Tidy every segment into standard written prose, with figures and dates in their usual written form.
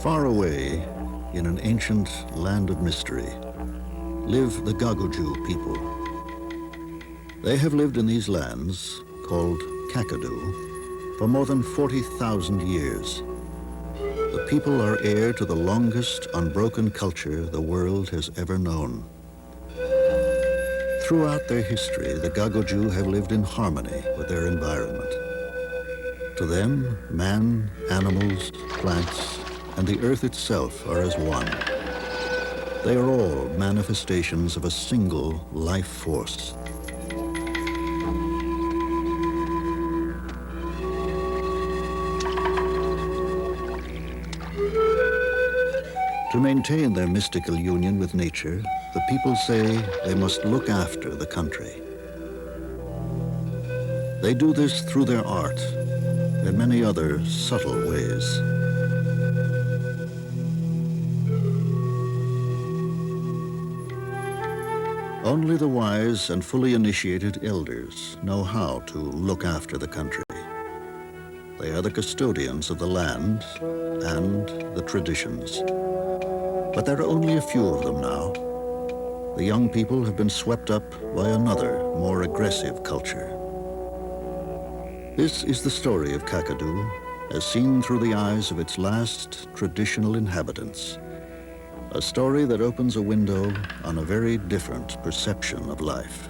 Far away, in an ancient land of mystery, live the Gagudju people. They have lived in these lands, called Kakadu, for more than 40,000 years. The people are heir to the longest unbroken culture the world has ever known. Throughout their history, the Gagaju have lived in harmony with their environment. To them, man, animals, plants, and the earth itself are as one. They are all manifestations of a single life force. To maintain their mystical union with nature, the people say they must look after the country. They do this through their art and many other subtle ways. Only the wise and fully initiated elders know how to look after the country. They are the custodians of the land and the traditions. But there are only a few of them now. The young people have been swept up by another, more aggressive culture. This is the story of Kakadu, as seen through the eyes of its last traditional inhabitants. A story that opens a window on a very different perception of life.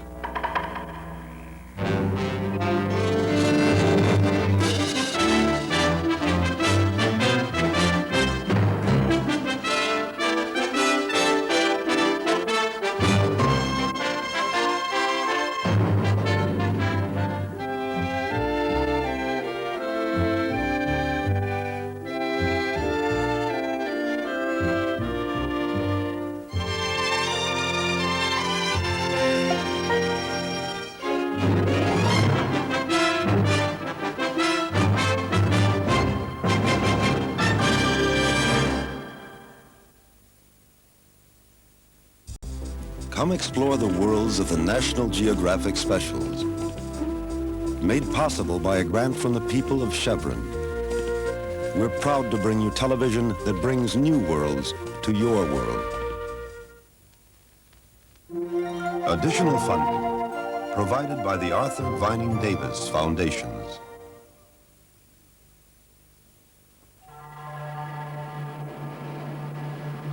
Come explore the worlds of the National Geographic specials. Made possible by a grant from the people of Chevron. We're proud to bring you television that brings new worlds to your world. Additional funding provided by the Arthur Vining Davis Foundations.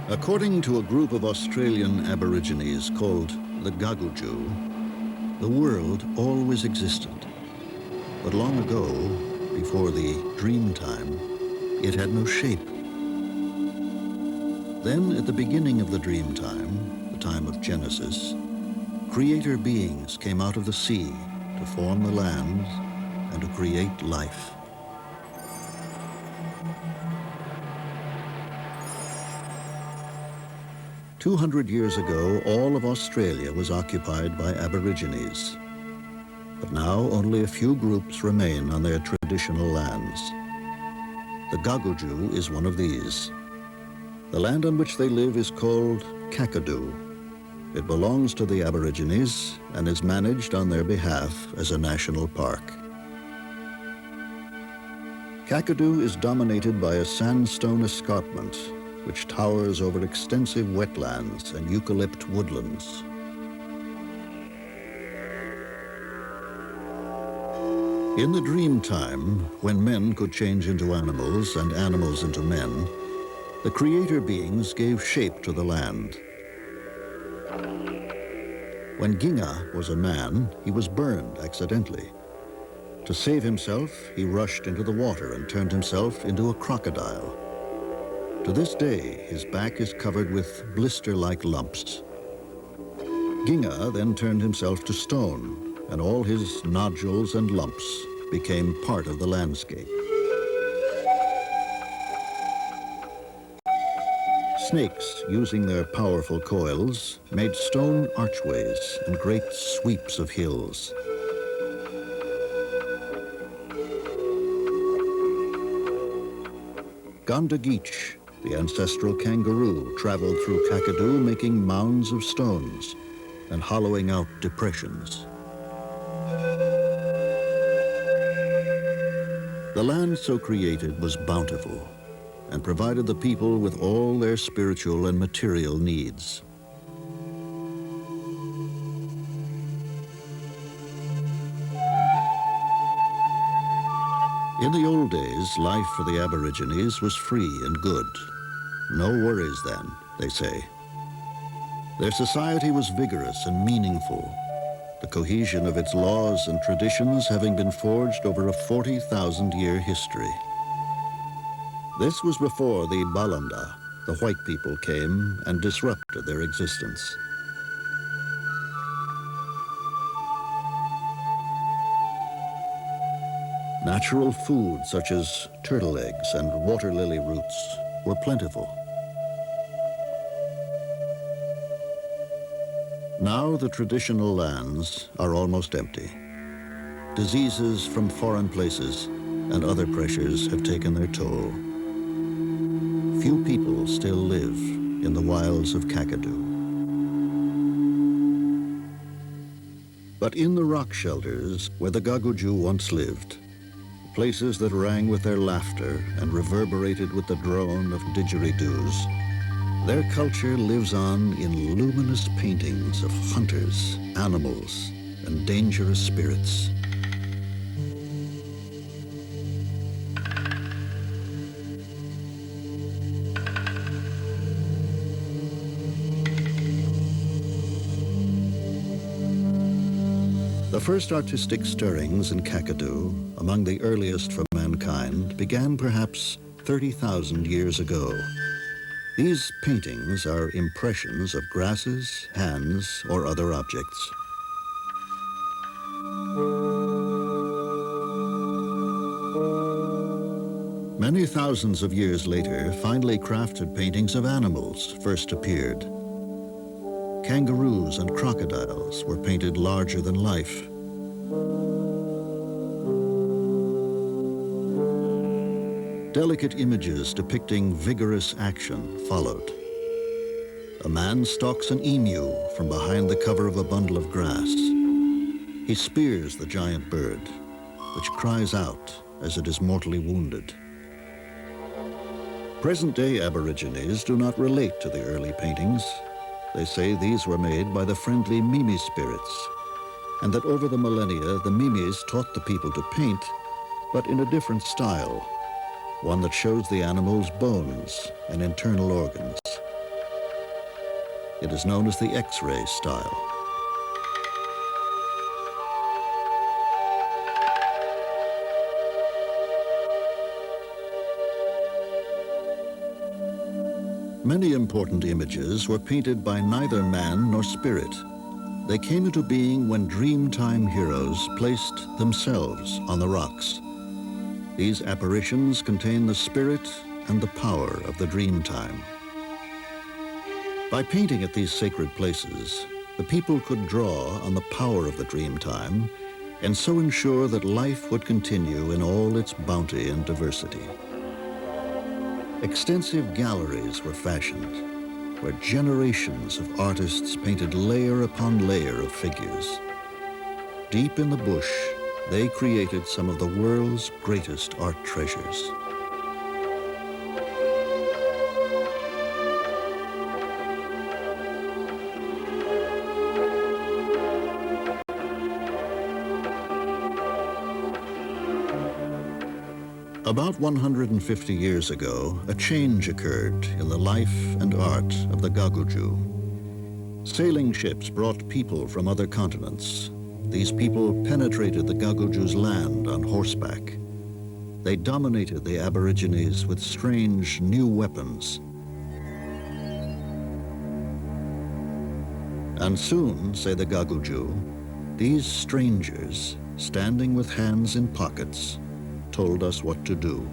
According to a group of Australian Aborigines called the Gagudju, the world always existed. But long ago, before the Dreamtime, it had no shape. Then, at the beginning of the Dreamtime, the time of Genesis, creator beings came out of the sea to form the land and to create life. "200 years ago, all of Australia was occupied by Aborigines. But now only a few groups remain on their traditional lands. The Gagudju is one of these. The land on which they live is called Kakadu. It belongs to the Aborigines and is managed on their behalf as a national park. Kakadu is dominated by a sandstone escarpment which towers over extensive wetlands and eucalypt woodlands. In the Dreamtime, when men could change into animals and animals into men, the creator beings gave shape to the land. When Ginga was a man, he was burned accidentally. To save himself, he rushed into the water and turned himself into a crocodile. To this day, his back is covered with blister-like lumps. Ginga then turned himself to stone, and all his nodules and lumps became part of the landscape. Snakes, using their powerful coils, made stone archways and great sweeps of hills. Gagudju, the ancestral kangaroo, traveled through Kakadu making mounds of stones and hollowing out depressions. The land so created was bountiful. and provided the people with all their spiritual and material needs. In the old days, life for the Aborigines was free and good. No worries then, they say. Their society was vigorous and meaningful, the cohesion of its laws and traditions having been forged over a 40,000-year history. This was before the Balanda, the white people, came and disrupted their existence. Natural food such as turtle eggs and water lily roots were plentiful. Now the traditional lands are almost empty. Diseases from foreign places and other pressures have taken their toll. Few people still live in the wilds of Kakadu. But in the rock shelters where the Gagudju once lived, places that rang with their laughter and reverberated with the drone of didgeridoos, their culture lives on in luminous paintings of hunters, animals, and dangerous spirits. The first artistic stirrings in Kakadu, among the earliest for mankind, began perhaps 30,000 years ago. These paintings are impressions of grasses, hands, or other objects. Many thousands of years later, finely crafted paintings of animals first appeared. Kangaroos and crocodiles were painted larger than life. Delicate images depicting vigorous action followed. A man stalks an emu from behind the cover of a bundle of grass. He spears the giant bird, which cries out as it is mortally wounded. Present-day Aborigines do not relate to the early paintings. They say these were made by the friendly Mimi spirits, and that over the millennia, the Mimis taught the people to paint, but in a different style, one that shows the animal's bones and internal organs. It is known as the X-ray style. Many important images were painted by neither man nor spirit. They came into being when Dreamtime heroes placed themselves on the rocks. These apparitions contain the spirit and the power of the Dreamtime. By painting at these sacred places, the people could draw on the power of the Dreamtime and so ensure that life would continue in all its bounty and diversity. Extensive galleries were fashioned, where generations of artists painted layer upon layer of figures. Deep in the bush, they created some of the world's greatest art treasures. About 150 years ago, a change occurred in the life and art of the Gagudju. Sailing ships brought people from other continents. These people penetrated the Gaguju's land on horseback. They dominated the Aborigines with strange new weapons. And soon, say the Gagudju, these strangers, standing with hands in pockets, told us what to do.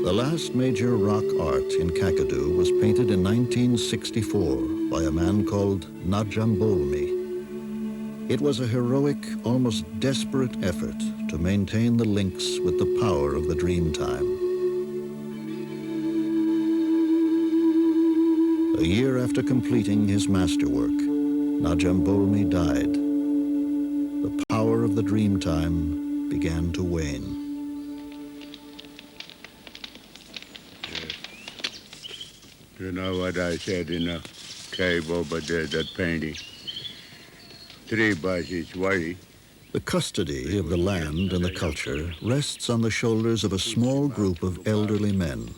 The last major rock art in Kakadu was painted in 1964 by a man called Najambolmi. It was a heroic, almost desperate effort to maintain the links with the power of the Dreamtime. A year after completing his masterwork, Najambolmi died. The power of the Dreamtime began to wane. You know what I said in a cave over there, that painting? 3 buses worry. The custody of the land and the culture rests on the shoulders of a small group of elderly men.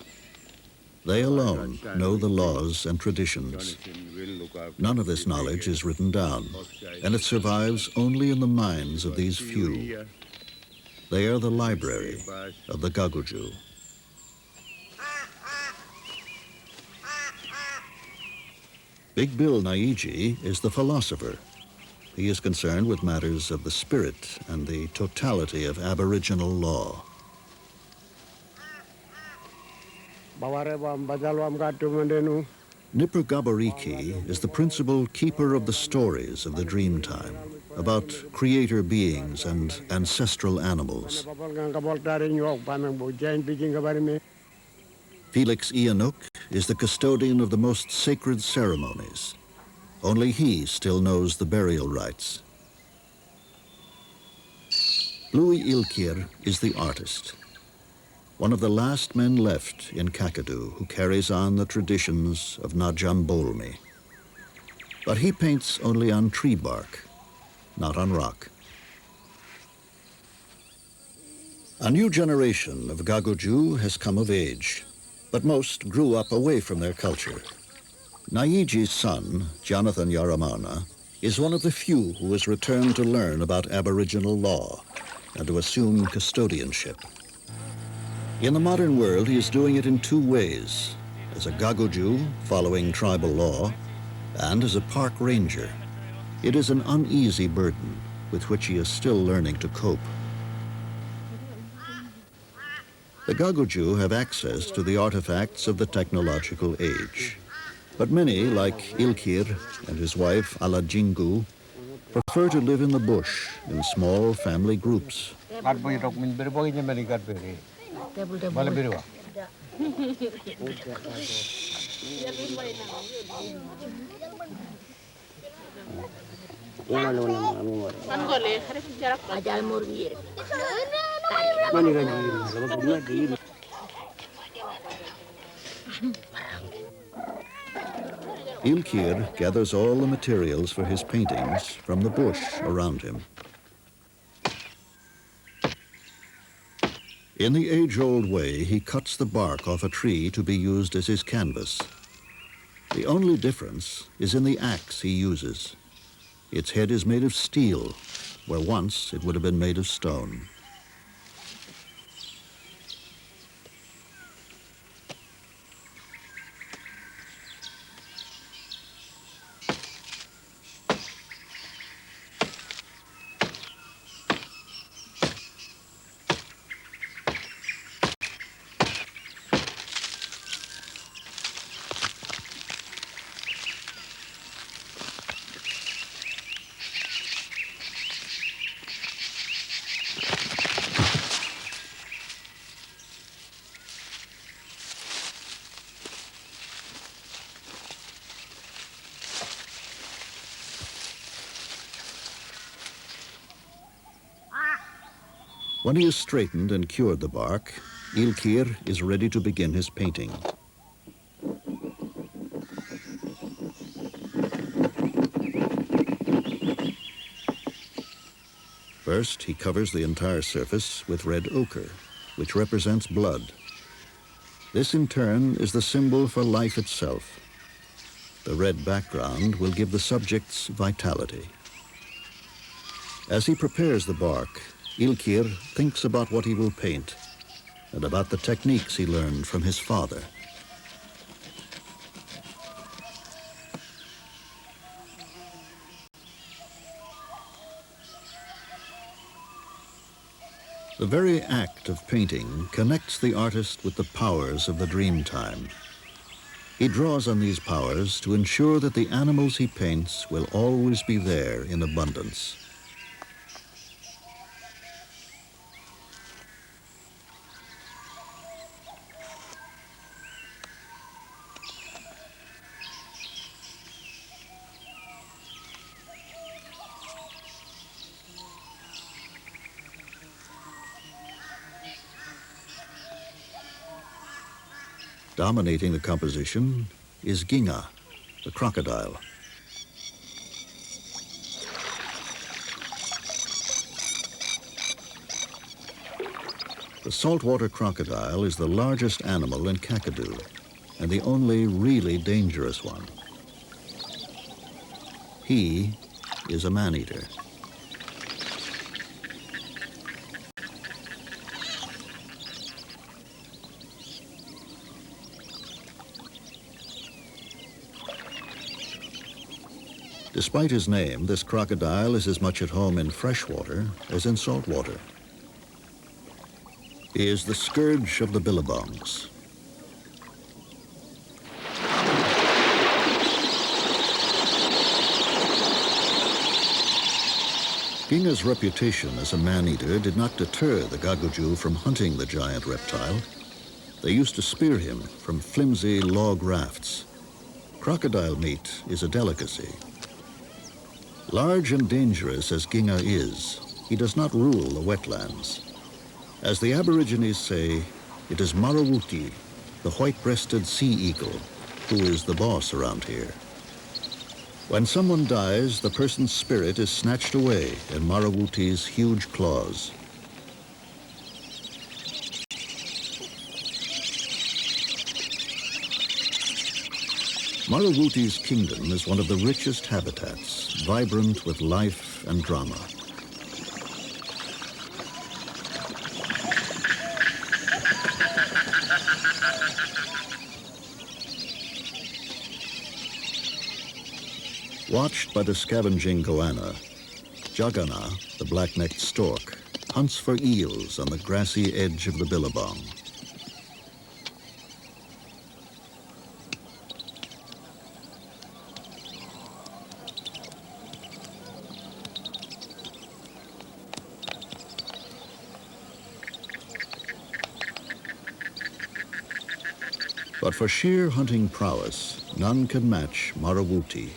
They alone know the laws and traditions. None of this knowledge is written down, and it survives only in the minds of these few. They are the library of the Gagudju. Big Bill Naiji is the philosopher. He is concerned with matters of the spirit and the totality of Aboriginal law. Nippergabariki is the principal keeper of the stories of the Dreamtime, about creator beings and ancestral animals. Felix Ianuk is the custodian of the most sacred ceremonies. Only he still knows the burial rites. Louis Ilkier is the artist, one of the last men left in Kakadu who carries on the traditions of Najambolmi. But he paints only on tree bark, not on rock. A new generation of Gagudju has come of age, but most grew up away from their culture. Naiji's son, Jonathan Yaramana, is one of the few who has returned to learn about Aboriginal law and to assume custodianship. In the modern world, he is doing it in 2 ways: as a Gagudju, following tribal law, and as a park ranger. It is an uneasy burden with which he is still learning to cope. The Gagudju have access to the artifacts of the technological age. But many, like Ilkier and his wife Alajingu, prefer to live in the bush in small family groups. Ilkier gathers all the materials for his paintings from the bush around him. In the age-old way, he cuts the bark off a tree to be used as his canvas. The only difference is in the axe he uses. Its head is made of steel, where once it would have been made of stone. When he has straightened and cured the bark, Ilkier is ready to begin his painting. First, he covers the entire surface with red ochre, which represents blood. This, in turn, is the symbol for life itself. The red background will give the subjects vitality. As he prepares the bark, Ilkier thinks about what he will paint and about the techniques he learned from his father. The very act of painting connects the artist with the powers of the Dreamtime. He draws on these powers to ensure that the animals he paints will always be there in abundance. Dominating the composition is Ginga, the crocodile. The saltwater crocodile is the largest animal in Kakadu and the only really dangerous one. He is a man-eater. Despite his name, this crocodile is as much at home in freshwater as in saltwater. He is the scourge of the billabongs. Ginga's reputation as a man-eater did not deter the Gagaju from hunting the giant reptile. They used to spear him from flimsy log rafts. Crocodile meat is a delicacy. Large and dangerous as Ginga is, he does not rule the wetlands. As the Aborigines say, it is Marawuti, the white-breasted sea eagle, who is the boss around here. When someone dies, the person's spirit is snatched away in Marawuti's huge claws. Marawuti's kingdom is one of the richest habitats, vibrant with life and drama. Watched by the scavenging goanna, Jagana, the black-necked stork, hunts for eels on the grassy edge of the billabong. But for sheer hunting prowess, none can match Marawuti.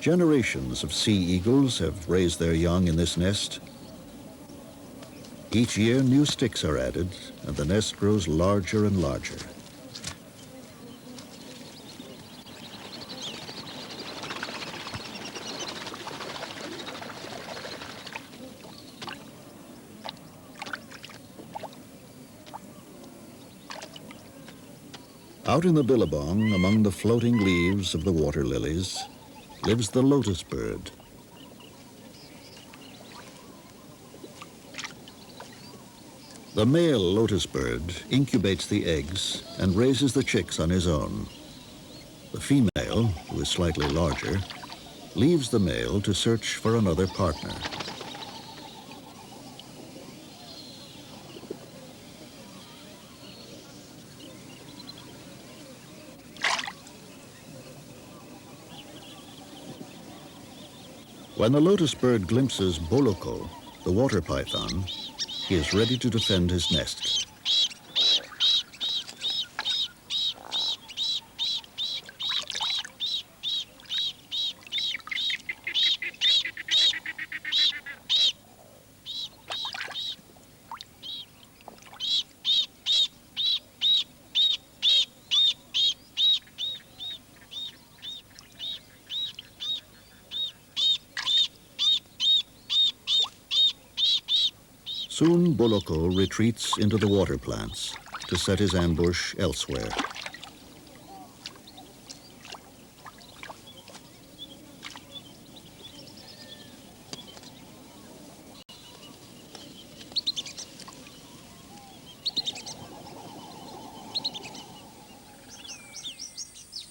Generations of sea eagles have raised their young in this nest. Each year, new sticks are added, and the nest grows larger and larger. Out in the billabong, among the floating leaves of the water lilies, lives the lotus bird. The male lotus bird incubates the eggs and raises the chicks on his own. The female, who is slightly larger, leaves the male to search for another partner. When the lotus bird glimpses Boloko, the water python, he is ready to defend his nest. Soon Boloko retreats into the water plants to set his ambush elsewhere.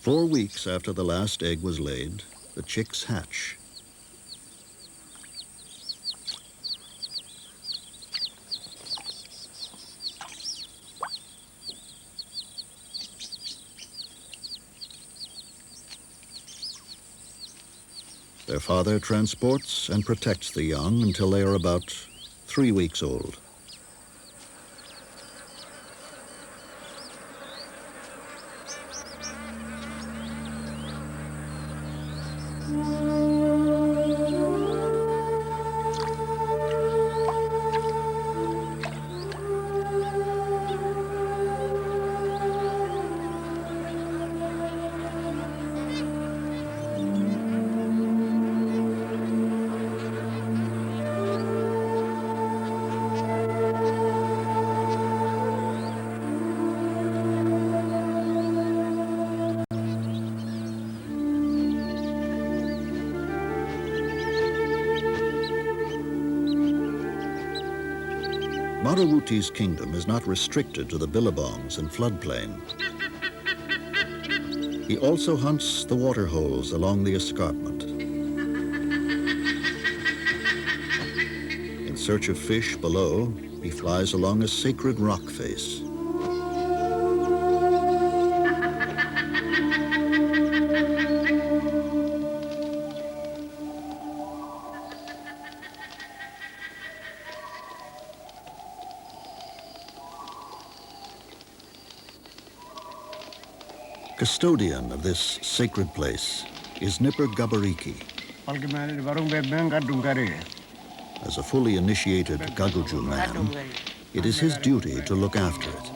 Four weeks after the last egg was laid, the chicks hatch. Their father transports and protects the young until they are about 3 weeks old. Marawuti's kingdom is not restricted to the billabongs and floodplain. He also hunts the water holes along the escarpment. In search of fish below, he flies along a sacred rock face. Custodian of this sacred place is Nipper Gabariki. As a fully initiated Gagaju man, it is his duty to look after it.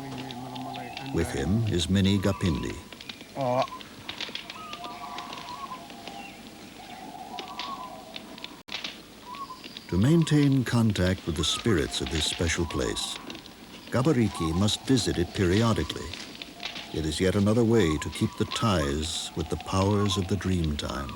With him is Mini Gapindi. To maintain contact with the spirits of this special place, Gabariki must visit it periodically. It is yet another way to keep the ties with the powers of the Dreamtime.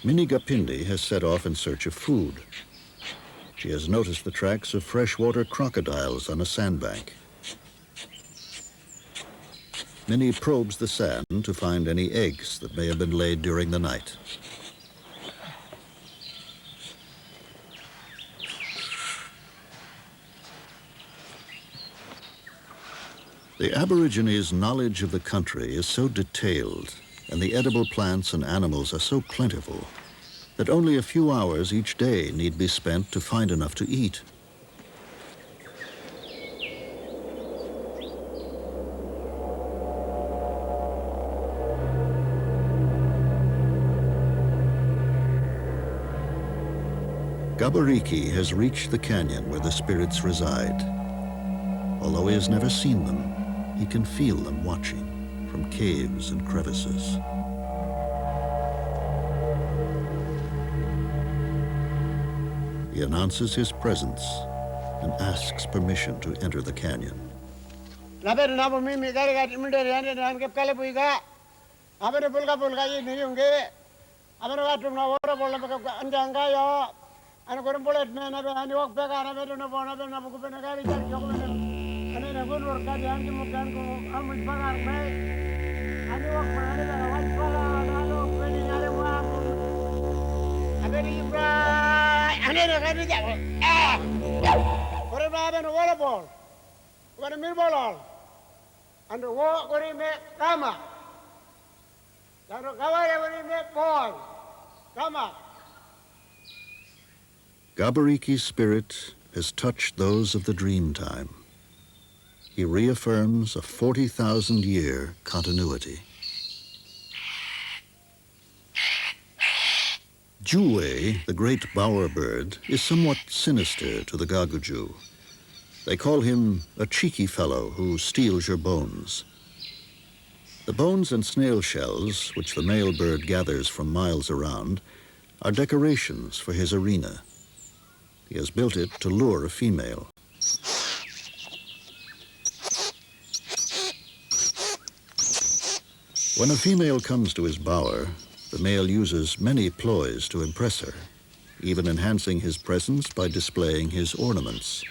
Mini Gapindi has set off in search of food. She has noticed the tracks of freshwater crocodiles on a sandbank. Minnie probes the sand to find any eggs that may have been laid during the night. The Aborigines' knowledge of the country is so detailed, and the edible plants and animals are so plentiful, that only a few hours each day need be spent to find enough to eat. Gabariki has reached the canyon where the spirits reside. Although he has never seen them, he can feel them watching from caves and crevices. He announces his presence and asks permission to enter the canyon. Gabariki's spirit has touched those of the Dreamtime. He reaffirms a 40,000-year continuity. Juwe, the great bowerbird, is somewhat sinister to the Gagudju. They call him a cheeky fellow who steals your bones. The bones and snail shells, which the male bird gathers from miles around, are decorations for his arena. He has built it to lure a female. When a female comes to his bower, the male uses many ploys to impress her, even enhancing his presence by displaying his ornaments.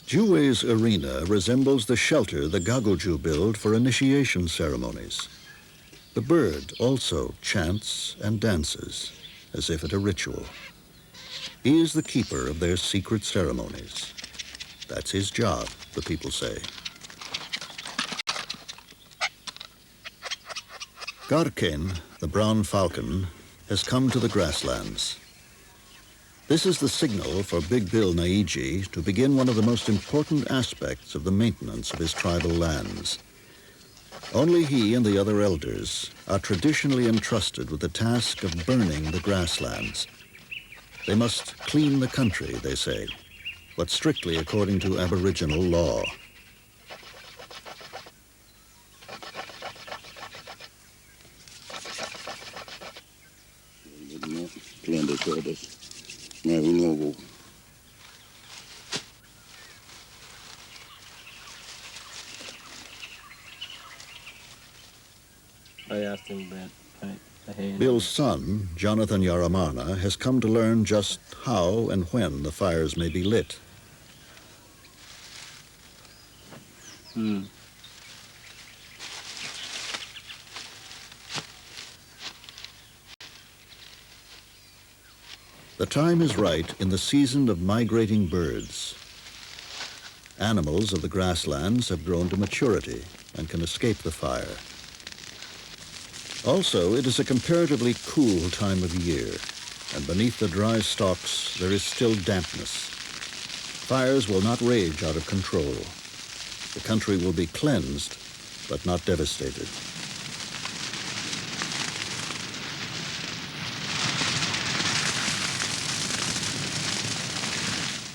Juwe's arena resembles the shelter the Gagaju build for initiation ceremonies. The bird also chants and dances, as if at a ritual. He is the keeper of their secret ceremonies. That's his job, the people say. Garken, the brown falcon, has come to the grasslands. This is the signal for Big Bill Naiji to begin one of the most important aspects of the maintenance of his tribal lands. Only he and the other elders are traditionally entrusted with the task of burning the grasslands. They must clean the country, they say, but strictly according to Aboriginal law. I asked him about the hand. Bill's son, Jonathan Yaramana, has come to learn just how and when the fires may be lit. The time is right in the season of migrating birds. Animals of the grasslands have grown to maturity and can escape the fire. Also, it is a comparatively cool time of year, and beneath the dry stalks there is still dampness. Fires will not rage out of control. The country will be cleansed, but not devastated.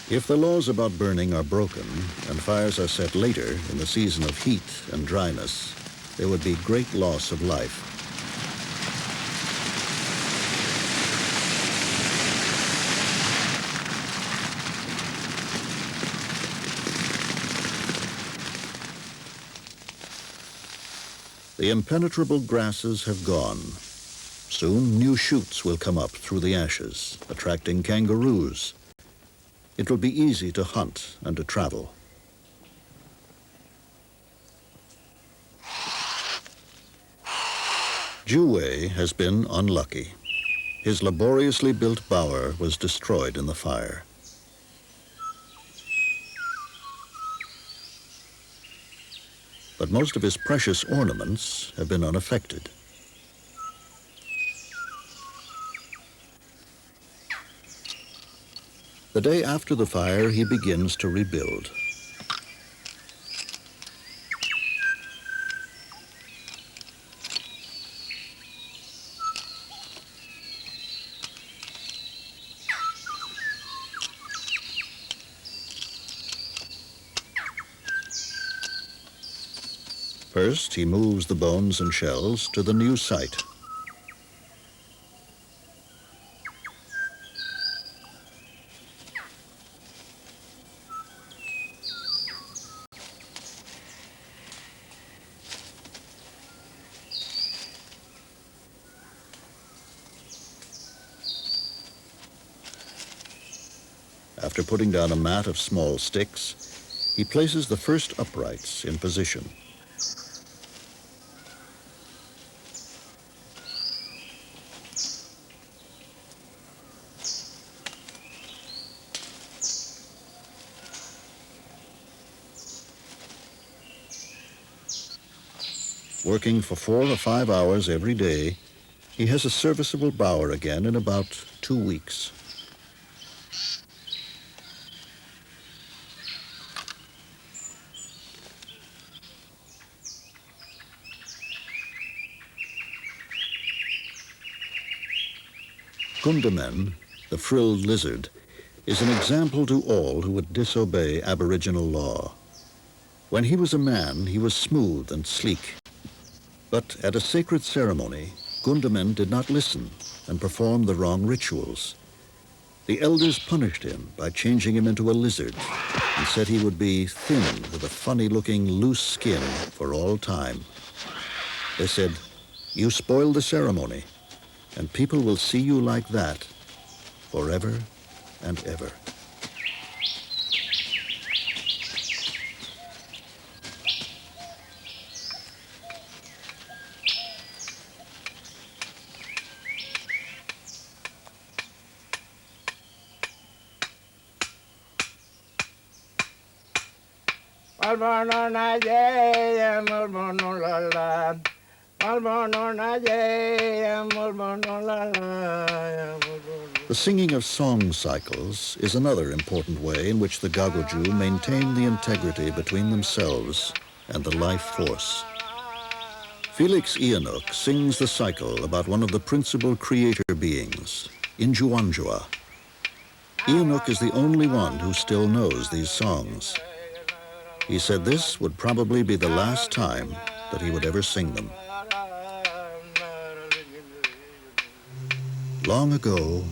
If the laws about burning are broken and fires are set later in the season of heat and dryness, there would be great loss of life. The impenetrable grasses have gone. Soon new shoots will come up through the ashes, attracting kangaroos. It will be easy to hunt and to travel. Juwe has been unlucky. His laboriously built bower was destroyed in the fire. But most of his precious ornaments have been unaffected. The day after the fire, he begins to rebuild. First, he moves the bones and shells to the new site. After putting down a mat of small sticks, he places the first uprights in position. Working for 4 or 5 hours every day, he has a serviceable bower again in about 2 weeks. Gundamen, the frilled lizard, is an example to all who would disobey Aboriginal law. When he was a man, he was smooth and sleek. But at a sacred ceremony, Gundamen did not listen and performed the wrong rituals. The elders punished him by changing him into a lizard and said he would be thin with a funny-looking loose skin for all time. They said, "You spoiled the ceremony, and people will see you like that forever and ever." The singing of song cycles is another important way in which the Gagaju maintain the integrity between themselves and the life force. Felix Enoch sings the cycle about one of the principal creator beings, Injuanjua. Enoch is the only one who still knows these songs. He said this would probably be the last time that he would ever sing them. Long ago,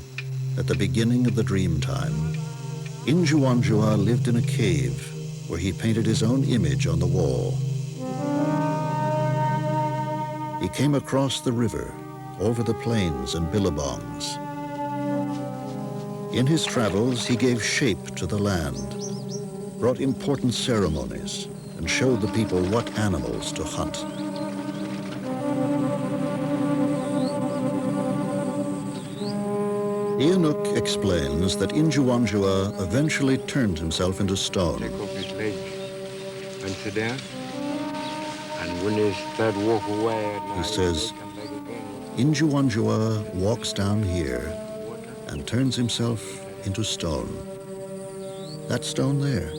at the beginning of the Dreamtime, Injuanjua lived in a cave where he painted his own image on the wall. He came across the river, over the plains and billabongs. In his travels, he gave shape to the land, brought important ceremonies, and showed the people what animals to hunt. Enoch explains that Injuanjua eventually turned himself into stone. Take off his legs and sit down. And when they start walk away at night, He says, they come back again. Injuanjua walks down here and turns himself into stone. That stone there,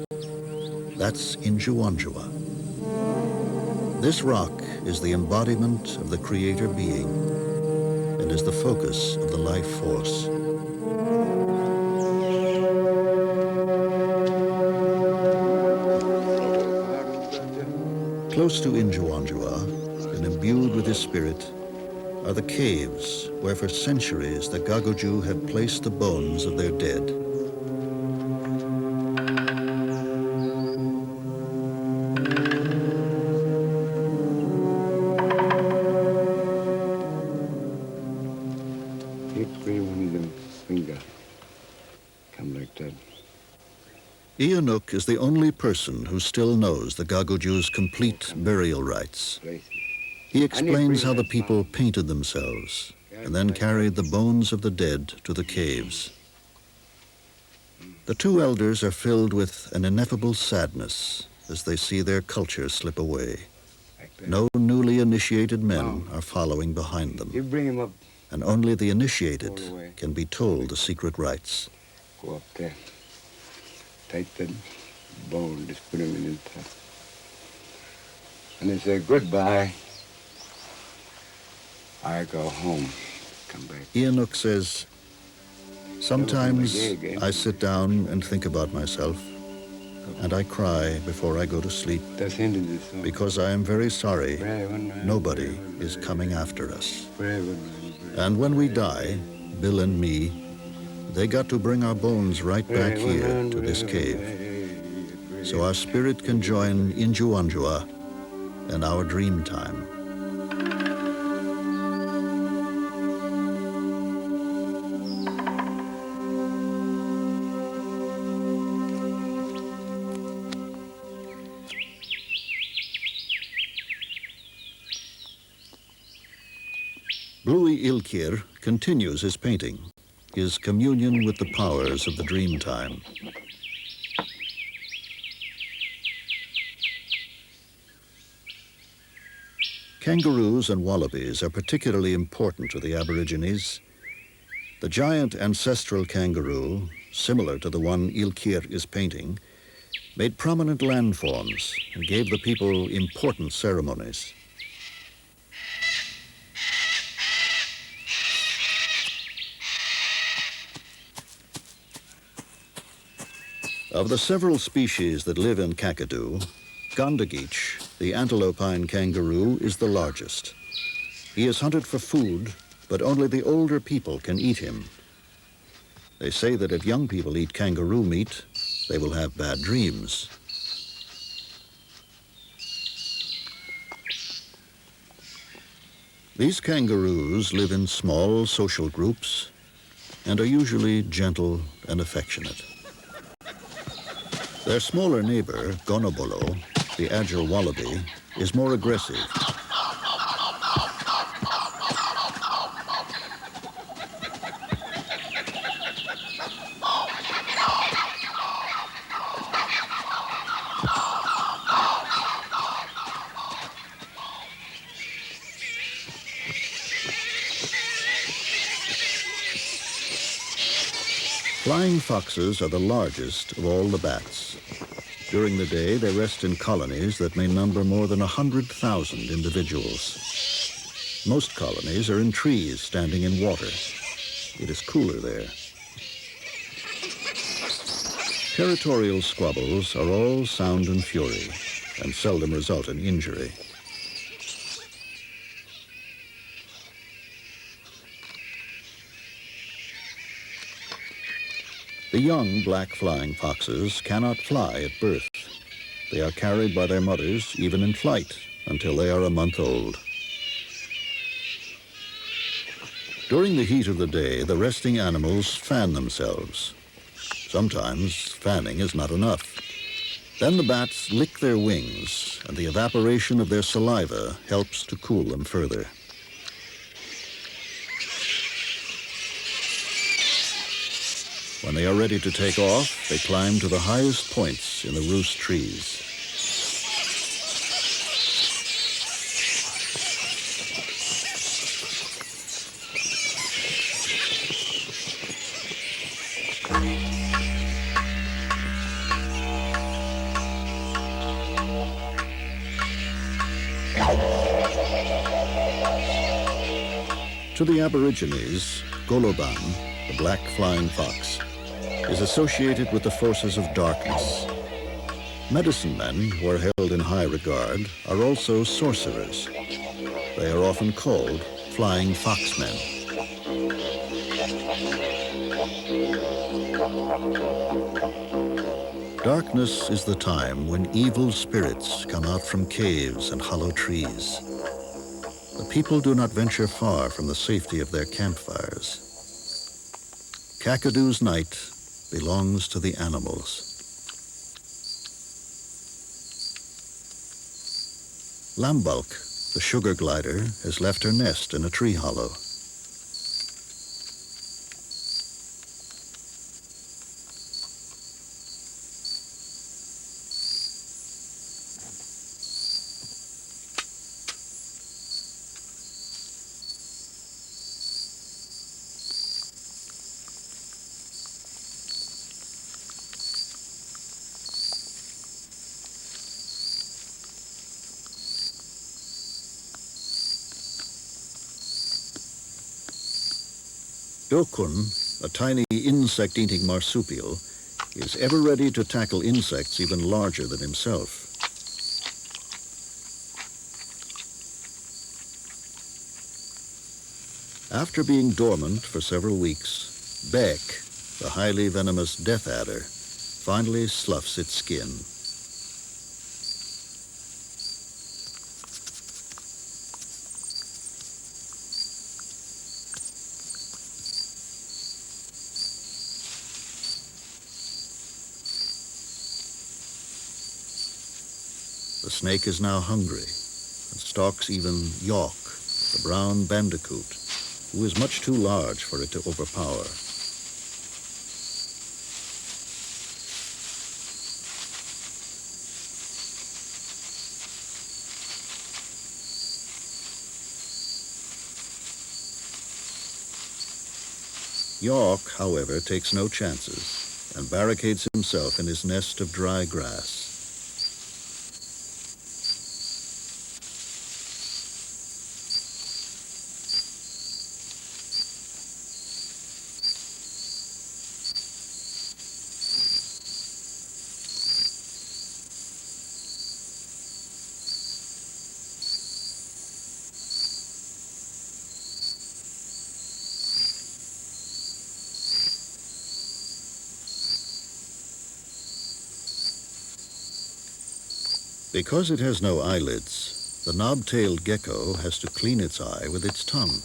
that's Injuanjua. This rock is the embodiment of the creator being and is the focus of the life force. Close to Injuanjua, and imbued with his spirit, are the caves where for centuries the Gagaju had placed the bones of their dead. Enoch is the only person who still knows the Gaguju's complete burial rites. He explains how the people painted themselves and then carried the bones of the dead to the caves. The two elders are filled with an ineffable sadness as they see their culture slip away. No newly initiated men are following behind them, You bring him up, and only the initiated can be told the secret rites. go up there. Take the bone, just put him in the top. And they say, goodbye. I go home. Come back. Enoch says, sometimes I sit down and think about myself, and I cry before I go to sleep That's the end of the song. because I am very sorry nobody is coming after us. And when we die, Bill and me, they got to bring our bones right back here to this cave, so our spirit can join Injuanjua and our Dreamtime. Bluey Ilkier continues his painting, his communion with the powers of the Dreamtime. Kangaroos and wallabies are particularly important to the Aborigines. The giant ancestral kangaroo, similar to the one Ilkier is painting, made prominent landforms and gave the people important ceremonies. Of the several species that live in Kakadu, Gagudju, the Antelopine Kangaroo, is the largest. He is hunted for food, but only the older people can eat him. They say that if young people eat kangaroo meat, they will have bad dreams. These kangaroos live in small social groups and are usually gentle and affectionate. Their smaller neighbor, Gonobolo, the agile wallaby, is more aggressive. Flying foxes are the largest of all the bats. During the day, they rest in colonies that may number more than 100,000 individuals. Most colonies are in trees standing in water. It is cooler there. Territorial squabbles are all sound and fury, and seldom result in injury. The young black flying foxes cannot fly at birth. They are carried by their mothers, even in flight, until they are a month old. During the heat of the day, the resting animals fan themselves. Sometimes fanning is not enough. Then the bats lick their wings, and the evaporation of their saliva helps to cool them further. When they are ready to take off, they climb to the highest points in the roost trees. To the Aborigines, Goloban, the black flying fox, is associated with the forces of darkness. Medicine men, who are held in high regard, are also sorcerers. They are often called flying foxmen. Darkness is the time when evil spirits come out from caves and hollow trees. The people do not venture far from the safety of their campfires. Kakadu's night belongs to the animals. Lambulk, the sugar glider, has left her nest in a tree hollow. Dokun, a tiny insect-eating marsupial, is ever ready to tackle insects even larger than himself. After being dormant for several weeks, Beck, the highly venomous death adder, finally sloughs its skin. The snake is now hungry and stalks even York, the brown bandicoot, who is much too large for it to overpower. York, however, takes no chances and barricades himself in his nest of dry grass. Because it has no eyelids, the knob-tailed gecko has to clean its eye with its tongue.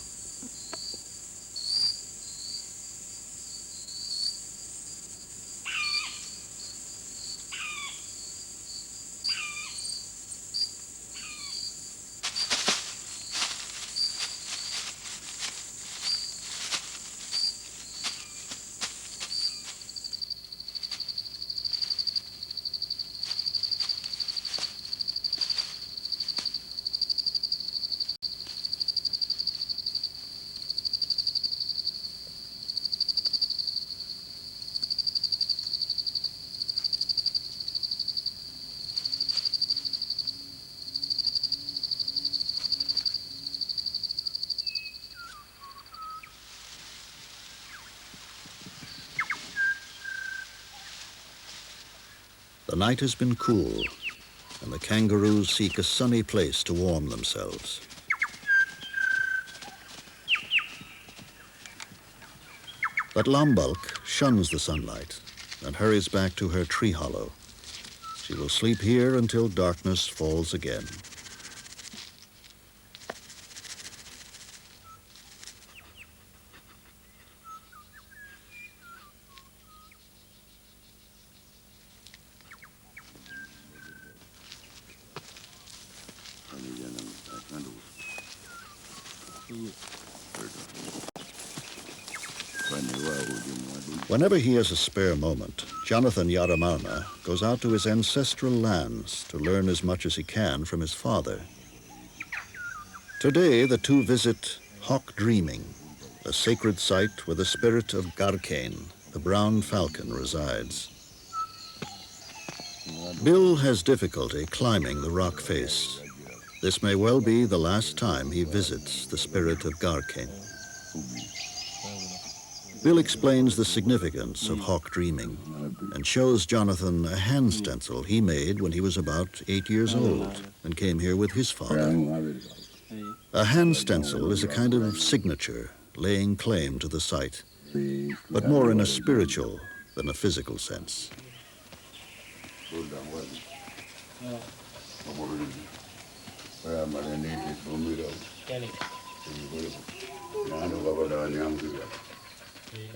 The night has been cool, and the kangaroos seek a sunny place to warm themselves. But Lambulk shuns the sunlight and hurries back to her tree hollow. She will sleep here until darkness falls again. Whenever he has a spare moment, Jonathan Yaramana goes out to his ancestral lands to learn as much as he can from his father. Today, the two visit Hawk Dreaming, a sacred site where the spirit of Garkane, the brown falcon, resides. Bill has difficulty climbing the rock face. This may well be the last time he visits the spirit of Garkane. Bill explains the significance of Hawk Dreaming and shows Jonathan a hand stencil he made when he was about 8 years old and came here with his father. A hand stencil is a kind of signature laying claim to the site, but more in a spiritual than a physical sense.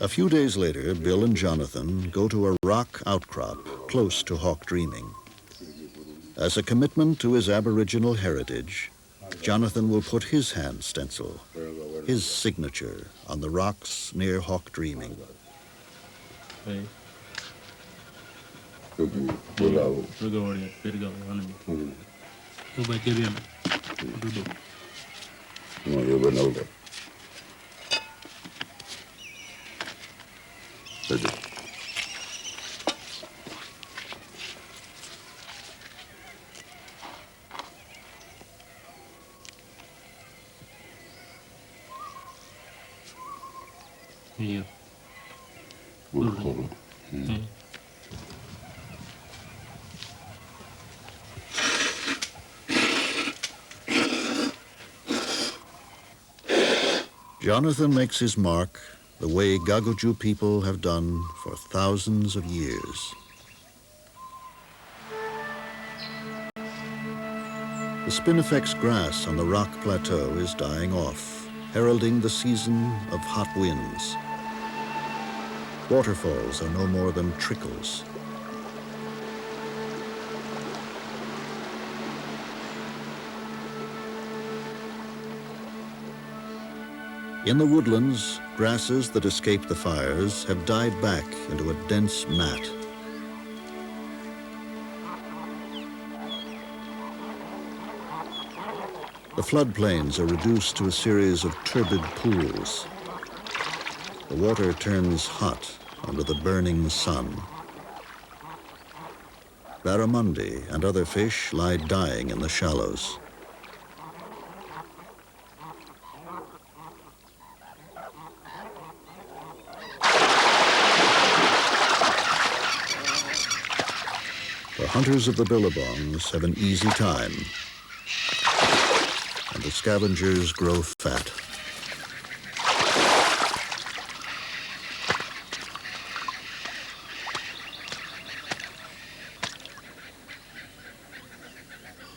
A few days later, Bill and Jonathan go to a rock outcrop close to Hawk Dreaming. As a commitment to his Aboriginal heritage, Jonathan will put his hand stencil, his signature, on the rocks near Hawk Dreaming. Yeah. Jonathan makes his mark the way Gagaju people have done for thousands of years. The spinifex grass on the rock plateau is dying off, heralding the season of hot winds. Waterfalls are no more than trickles. In the woodlands, grasses that escaped the fires have died back into a dense mat. The floodplains are reduced to a series of turbid pools. The water turns hot under the burning sun. Barramundi and other fish lie dying in the shallows. The hunters of the billabongs have an easy time, and the scavengers grow fat.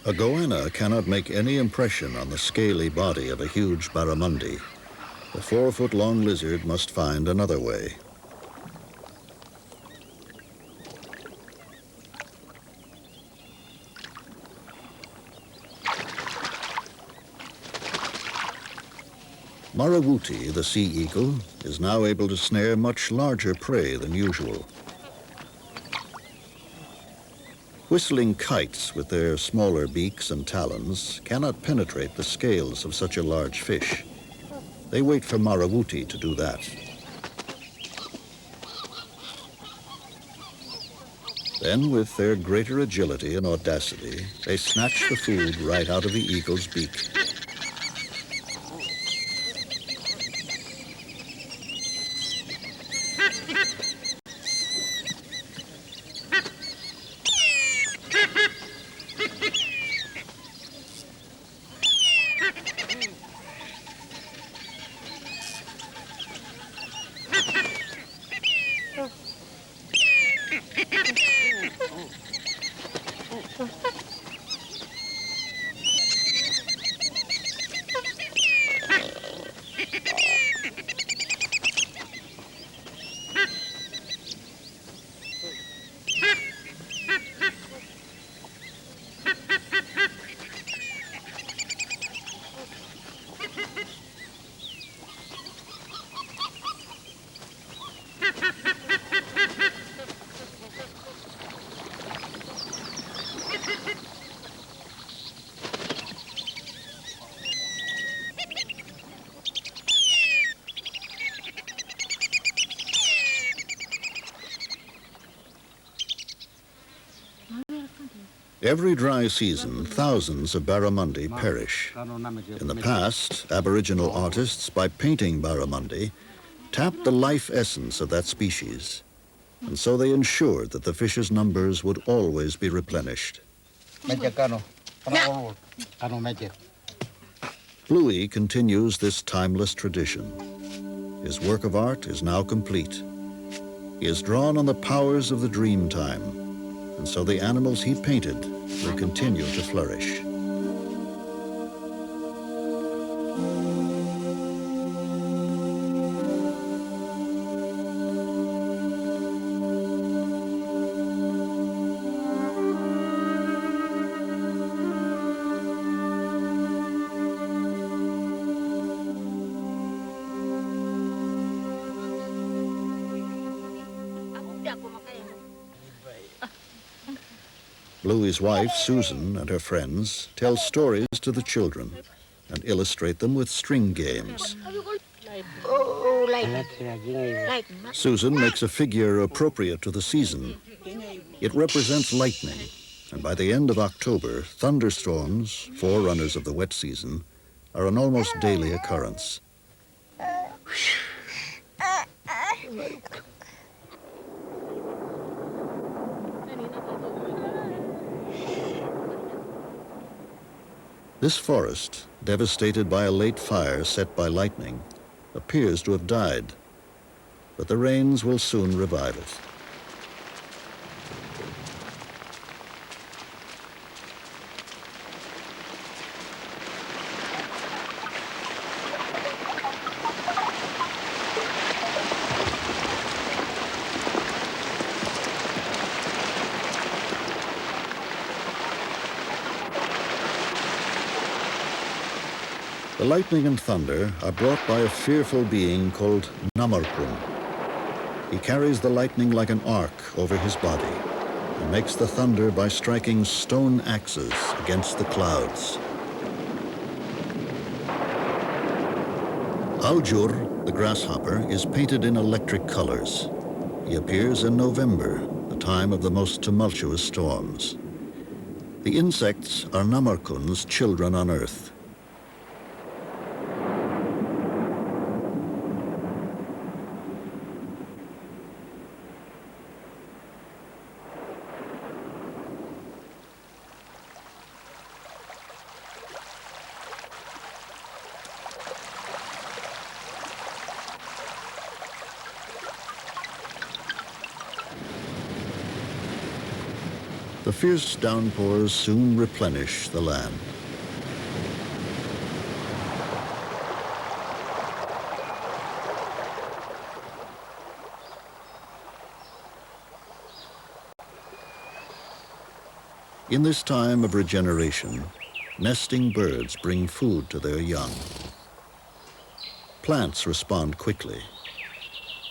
A goanna cannot make any impression on the scaly body of a huge barramundi. The 4-foot-long lizard must find another way. Marawuti, the sea eagle, is now able to snare much larger prey than usual. Whistling kites with their smaller beaks and talons cannot penetrate the scales of such a large fish. They wait for Marawuti to do that. Then, with their greater agility and audacity, they snatch the food right out of the eagle's beak. Every dry season, thousands of barramundi perish. In the past, Aboriginal artists, by painting barramundi, tapped the life essence of that species, and so they ensured that the fish's numbers would always be replenished. Bluey continues this timeless tradition. His work of art is now complete. He is drawn on the powers of the Dreamtime, and so the animals he painted will continue to flourish. Bluey's wife, Susan, and her friends tell stories to the children and illustrate them with string games. Susan makes a figure appropriate to the season. It represents lightning, and by the end of October, thunderstorms, forerunners of the wet season, are an almost daily occurrence. This forest, devastated by a late fire set by lightning, appears to have died, but the rains will soon revive it. The lightning and thunder are brought by a fearful being called Namarkun. He carries the lightning like an arc over his body and makes the thunder by striking stone axes against the clouds. Aljur, the grasshopper, is painted in electric colors. He appears in November, the time of the most tumultuous storms. The insects are Namarkun's children on Earth. The The fierce downpours soon replenish the land. In this time of regeneration, nesting birds bring food to their young. Plants respond quickly.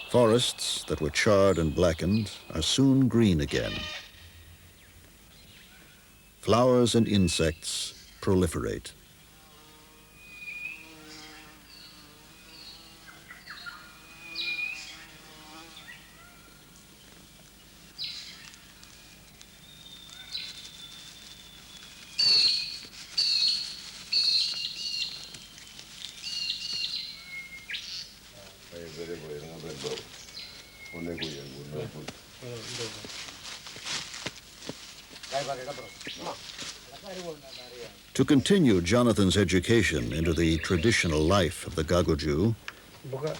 Forests that were charred and blackened are soon green again. Flowers and insects proliferate. To continue Jonathan's education into the traditional life of the Gagaju,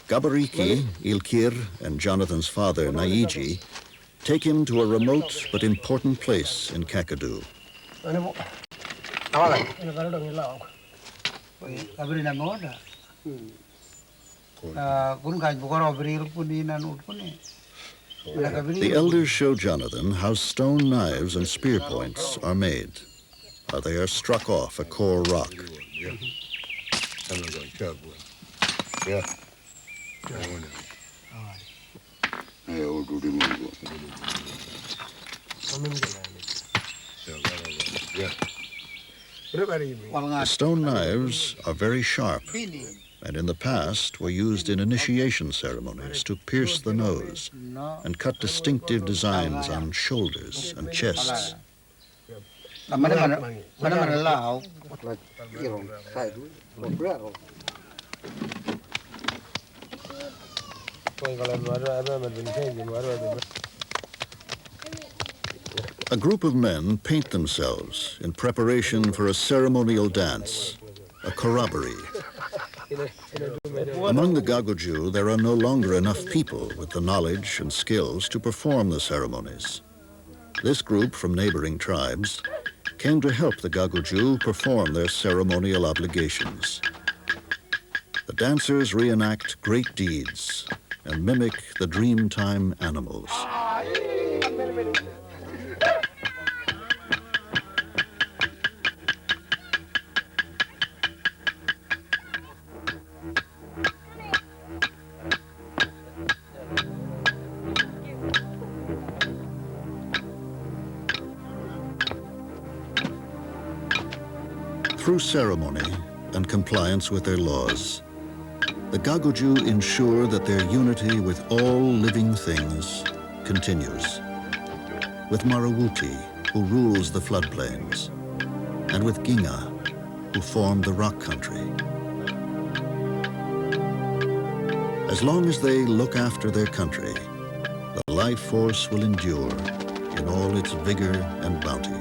Gabariki, Ilkier, and Jonathan's father, Naiji, take him to a remote but important place in Kakadu. The elders show Jonathan how stone knives and spear points are made, how they are struck off a core rock. The stone knives are very sharp, and in the past were used in initiation ceremonies to pierce the nose and cut distinctive designs on shoulders and chests. A group of men paint themselves in preparation for a ceremonial dance, a corroboree. Among the Gagaju, there are no longer enough people with the knowledge and skills to perform the ceremonies. This group from neighboring tribes came to help the Gagaju perform their ceremonial obligations. The dancers reenact great deeds and mimic the Dreamtime animals. Through ceremony and compliance with their laws, the Gagaju ensure that their unity with all living things continues. With Marawuti, who rules the floodplains, and with Ginga, who formed the rock country. As long as they look after their country, the life force will endure in all its vigor and bounty.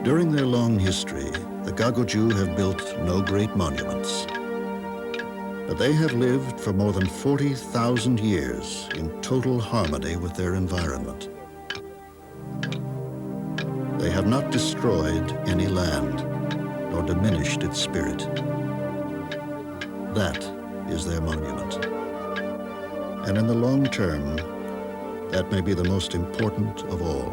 During their long history, the Gagaju have built no great monuments. But they have lived for more than 40,000 years in total harmony with their environment. They have not destroyed any land, nor diminished its spirit. That is their monument. And in the long term, that may be the most important of all.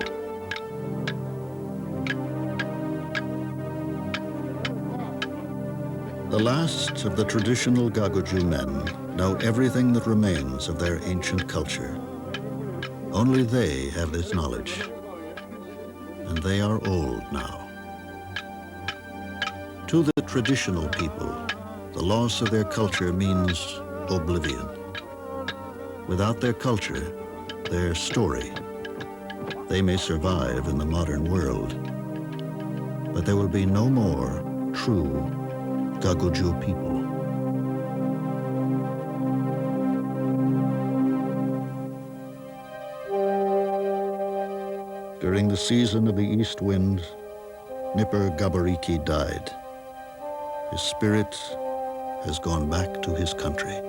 The last of the traditional Gagaju men know everything that remains of their ancient culture. Only they have this knowledge, and they are old now. To the traditional people, the loss of their culture means oblivion. Without their culture, their story, they may survive in the modern world, but there will be no more true Gagaju people. During the season of the east wind, Nipper Gabariki died. His spirit has gone back to his country.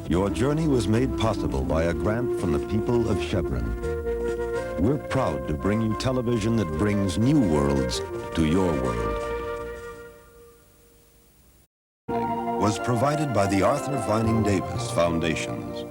Your journey was made possible by a grant from the people of Chevron. We're proud to bring you television that brings new worlds to your world. Was provided by the Arthur Vining Davis Foundations.